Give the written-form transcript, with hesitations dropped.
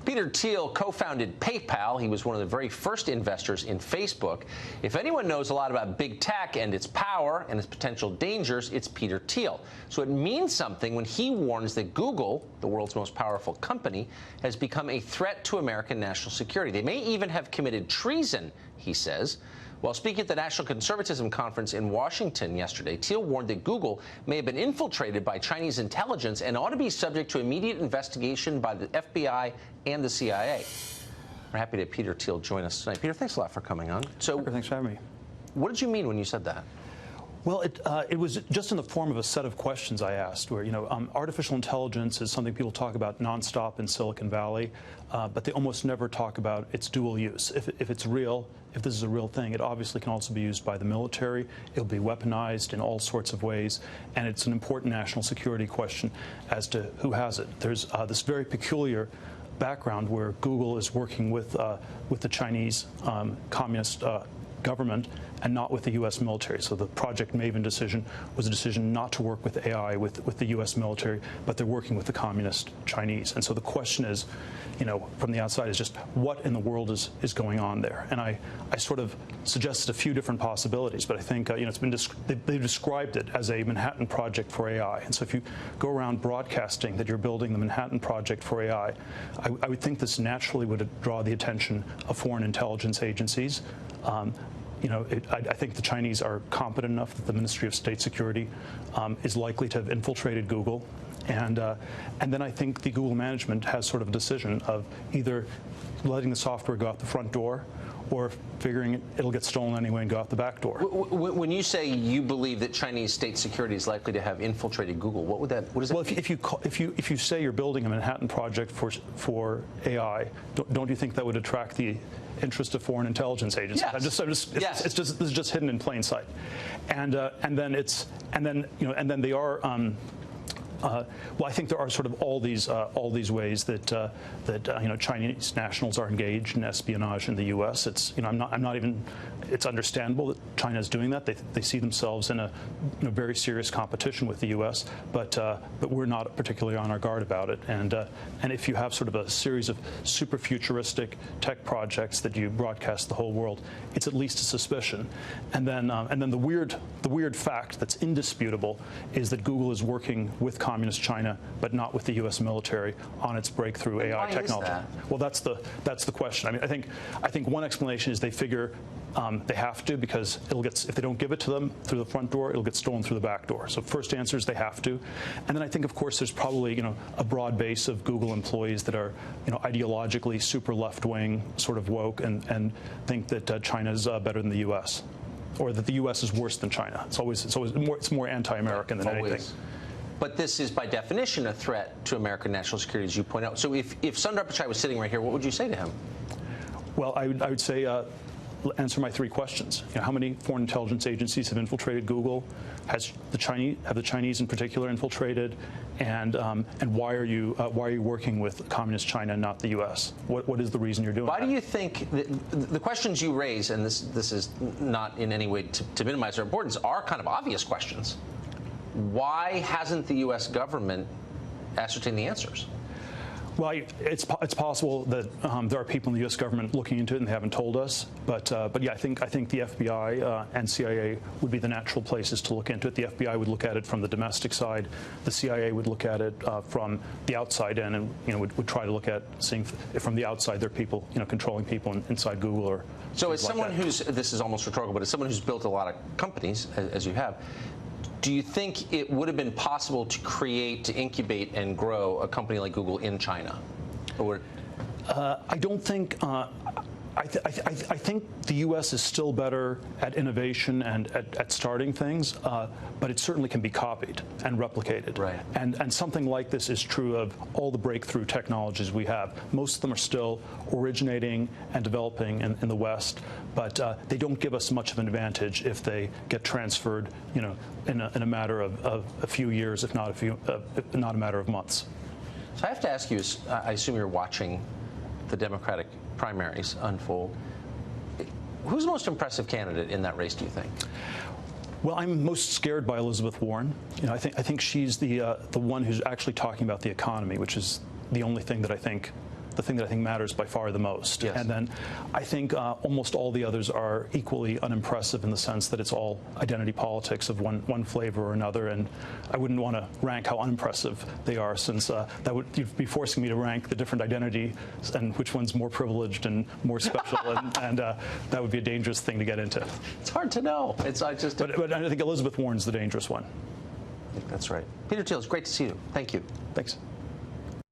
Peter Thiel co-founded PayPal. He was one of the very first investors in Facebook. If anyone knows a lot about big tech and its power and its potential dangers, it's Peter Thiel. So it means something when he warns that Google, the world's most powerful company, has become a threat to American national security. They may even have committed treason, he says. While speaking at the National Conservatism Conference in Washington yesterday, Thiel warned that Google may have been infiltrated by Chinese intelligence and ought to be subject to immediate investigation by the FBI and the CIA. We're happy to have Peter Thiel join us tonight. Peter, thanks a lot for coming on. So, thanks for having me. What did you mean when you said that? Well, it was just in the form of a set of questions I asked where, artificial intelligence is something people talk about nonstop in Silicon Valley, but they almost never talk about its dual use. If it's real, if this is a real thing, it obviously can also be used by the military. It'll be weaponized in all sorts of ways, and it's an important national security question as to who has it. There's this very peculiar background where Google is working with the Chinese communist government and not with the U.S. military. So the Project Maven decision was a decision not to work with AI with the U.S. military, but they're working with the communist Chinese. And so the question is, from the outside is just what in the world is going on there? And I sort of suggested a few different possibilities, but I think it's been they've described it as a Manhattan Project for AI. And so if you go around broadcasting that you're building the Manhattan Project for AI, I would think this naturally would draw the attention of foreign intelligence agencies. I think the Chinese are competent enough that the Ministry of State Security is likely to have infiltrated Google. And then I think the Google management has sort of a decision of either letting the software go out the front door or figuring it'll get stolen anyway and go out the back door. When you say you believe that Chinese state security is likely to have infiltrated Google, what does that well, mean? If you say you're building a Manhattan Project for AI, don't you think that would attract the interest of foreign intelligence agencies? Yes. This is just hidden in plain sight, and then they are. Well, I think there are sort of all these ways that Chinese nationals are engaged in espionage in the U.S. It's I'm not even. It's understandable that China is doing that. They see themselves in a very serious competition with the U.S. But we're not particularly on our guard about it. And if you have sort of a series of super futuristic tech projects that you broadcast the whole world, it's at least a suspicion. And then the weird fact that's indisputable is that Google is working with communist China, but not with the U.S. military on its breakthrough AI technology. Well, that's the question. I mean, I think one explanation is they figure they have to because if they don't give it to them through the front door, it'll get stolen through the back door. So first answer is they have to, and then I think of course there's probably a broad base of Google employees that are ideologically super left-wing, sort of woke, and think that China's better than the U.S. or that the U.S. is worse than China. It's more anti-American than anything. But this is, by definition, a threat to American national security, as you point out. So if Sundar Pichai was sitting right here, what would you say to him? Well, I would say answer my three questions. How many foreign intelligence agencies have infiltrated Google? Have the Chinese in particular infiltrated? And why are you working with communist China and not the U.S.? What is the reason you're doing that? Why do you think the questions you raise, and this is not in any way to minimize their importance, are kind of obvious questions? Why hasn't the U.S. government ascertained the answers? Well, it's possible that there are people in the U.S. government looking into it and they haven't told us. But yeah, I think the FBI and CIA would be the natural places to look into it. The FBI would look at it from the domestic side. The CIA would look at it from the outside in, and would try to look at seeing if from the outside there are people controlling people inside Google or. So as someone who's, this is almost rhetorical, but as someone who's built a lot of companies, as you have, do you think it would have been possible to create, to incubate, and grow a company like Google in China? Or I don't think. I think the U.S. is still better at innovation and at starting things, but it certainly can be copied and replicated. Right. And something like this is true of all the breakthrough technologies we have. Most of them are still originating and developing in the West, but they don't give us much of an advantage if they get transferred, in a matter of a few years, if not a matter of months. So I have to ask you, I assume you're watching the Democratic primaries unfold. Who's the most impressive candidate in that race, do you think? Well, I'm most scared by Elizabeth Warren. I think she's the one who's actually talking about the economy, which is the only thing that I think the thing that I think matters by far the most. Yes. And then I think almost all the others are equally unimpressive in the sense that it's all identity politics of one flavor or another. And I wouldn't want to rank how unimpressive they are, since that would you'd be forcing me to rank the different identities and which one's more privileged and more special, and that would be a dangerous thing to get into. It's hard to know. But I think Elizabeth Warren's the dangerous one. That's right. Peter Thiel, it's great to see you. Thank you. Thanks.